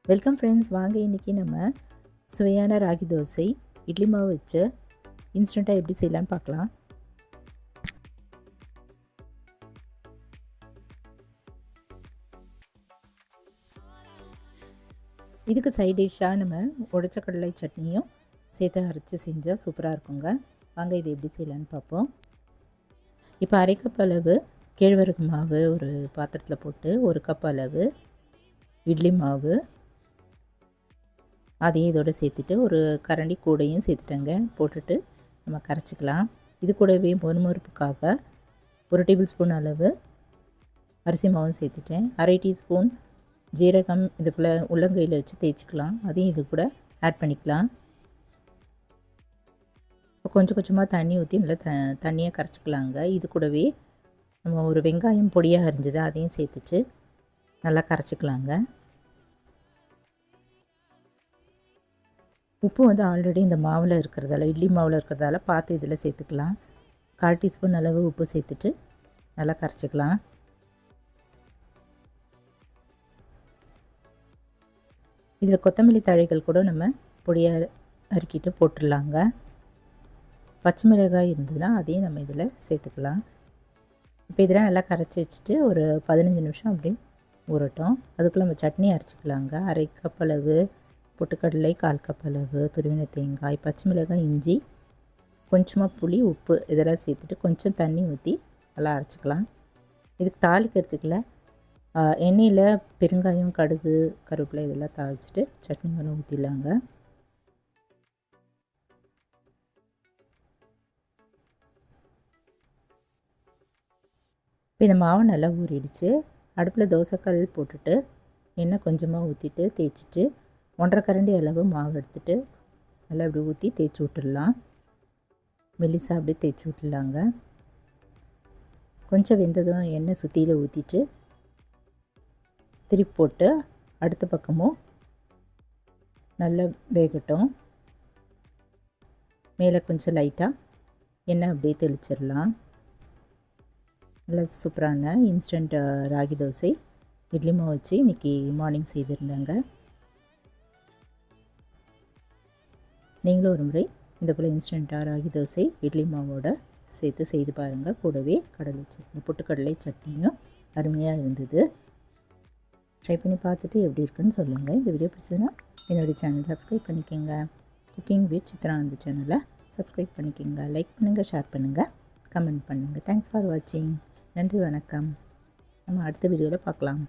Welcome friends, வாங்க இன்றைக்கி நம்ம சுவையான ராகி தோசை இட்லி மாவு வச்சு இன்ஸ்டண்ட்டாக எப்படி செய்யலான்னு பார்க்கலாம். இதுக்கு சைட் டிஷ்ஷாக நம்ம உடைச்ச கடலை சட்னியும் சேர்த்து அரைச்சி செஞ்சால் சூப்பராக இருக்குங்க. வாங்க இது எப்படி செய்யலான்னு பார்ப்போம். இப்போ அரை கப் அளவு கேழ்வரகு மாவு ஒரு பாத்திரத்தில் போட்டு 1 கப் அளவு இட்லி மாவு அதையும் இதோடு சேர்த்துட்டு ஒரு கரண்டி கூடையும் சேர்த்துட்டேங்க. போட்டுட்டு நம்ம கரைச்சிக்கலாம். இது கூடவே மொறுமொறுப்புக்காக 1 டேபிள் ஸ்பூன் அளவு அரிசி மாவும் சேர்த்துட்டேன். அரை டீஸ்பூன் ஜீரகம் இது போல் உள்ளங்கையில் வச்சு தேய்ச்சிக்கலாம். அதையும் இது கூட ஆட் பண்ணிக்கலாம். இப்போ கொஞ்சம் கொஞ்சமாக தண்ணி ஊற்றி நல்லா தண்ணியை கரைச்சிக்கலாங்க. இது கூடவே நம்ம ஒரு வெங்காயம் பொடியாக அரிஞ்சது அதையும் சேர்த்துட்டு நல்லா கரைச்சிக்கலாங்க. உப்பு வந்து ஆல்ரெடி இந்த மாவில் இருக்கிறதால, இட்லி மாவில் இருக்கிறதால பார்த்து இதில் சேர்த்துக்கலாம். 1/4 டீஸ்பூன் அளவு உப்பு சேர்த்துட்டு நல்லா கரைச்சிக்கலாம். இதில் கொத்தமல்லி தழைகள் கூட நம்ம பொடியாக அறுக்கிட்டு போட்டுடலாங்க. பச்சை மிளகாய் இருந்ததுன்னா அதையும் நம்ம இதில் சேர்த்துக்கலாம். இப்போ இதெல்லாம் நல்லா கரைச்சி வச்சுட்டு ஒரு 15 நிமிஷம் அப்படி ஊறட்டும். அதுக்குள்ளே நம்ம சட்னி அரைச்சிக்கலாங்க. அரை கப் அளவு பொட்டுக்கடலை, 1/4 கப் அளவு துருவின தேங்காய், பச்சை மிளகாய், இஞ்சி, கொஞ்சமாக புளி, உப்பு இதெல்லாம் சேர்த்துட்டு கொஞ்சம் தண்ணி ஊற்றி நல்லா அரைச்சிக்கலாம். இதுக்கு தாளிக்கிறதுக்குள்ள எண்ணெயில் பெருங்காயம், கடுகு, கருவேப்பிலை இதெல்லாம் தாளிச்சிட்டு சட்னி மேலே ஊற்றிடலாங்க. இப்போ இந்த மாவு நல்லா ஊறிடுச்சு. அடுப்பில் தோசைக்கல் போட்டுட்டு எண்ணெய் கொஞ்சமாக ஊற்றிட்டு தேய்ச்சிட்டு 1/2 கரண்டி அளவு மாவு எடுத்துகிட்டு நல்லா அப்படி ஊற்றி தேய்ச்சி விட்டுடலாம். மெல்லிசாக அப்படியே தேய்ச்சி விட்டுடலாங்க. கொஞ்சம் வெந்ததும் எண்ணெய் சுற்றியில் ஊற்றிட்டு திருப்பி போட்டு அடுத்த பக்கமும் நல்லா வேகட்டும். மேலே கொஞ்சம் லைட்டாக எண்ணெய் அப்படியே தெளிச்சிடலாம். நல்லா சூப்பரான இன்ஸ்டன்ட் ராகி தோசை இட்லி மாவு வச்சு இன்றைக்கி மார்னிங் செய்திருந்தாங்க. நீங்களும் ஒரு முறை இந்த போல் இன்ஸ்டண்ட்டாக ராகி தோசை இட்லி மாவோடு சேர்த்து செய்து பாருங்கள். கூடவே கடலை சட்னி, பொட்டுக்கடலை சட்னியும் அருமையாக இருந்தது. ட்ரை பண்ணி பார்த்துட்டு எப்படி இருக்குன்னு சொல்லுங்கள். இந்த வீடியோ பிடிச்சதுன்னா என்னுடைய சேனல் சப்ஸ்கிரைப் பண்ணிக்கோங்க. குக்கிங் வித் சித்ரா அன்பு சேனலை சப்ஸ்கிரைப் பண்ணிக்கோங்க. லைக் பண்ணுங்கள், ஷேர் பண்ணுங்கள், கமெண்ட் பண்ணுங்கள். தேங்க்ஸ் ஃபார் வாட்சிங். நன்றி, வணக்கம். நம்ம அடுத்த வீடியோவில் பார்க்கலாம்.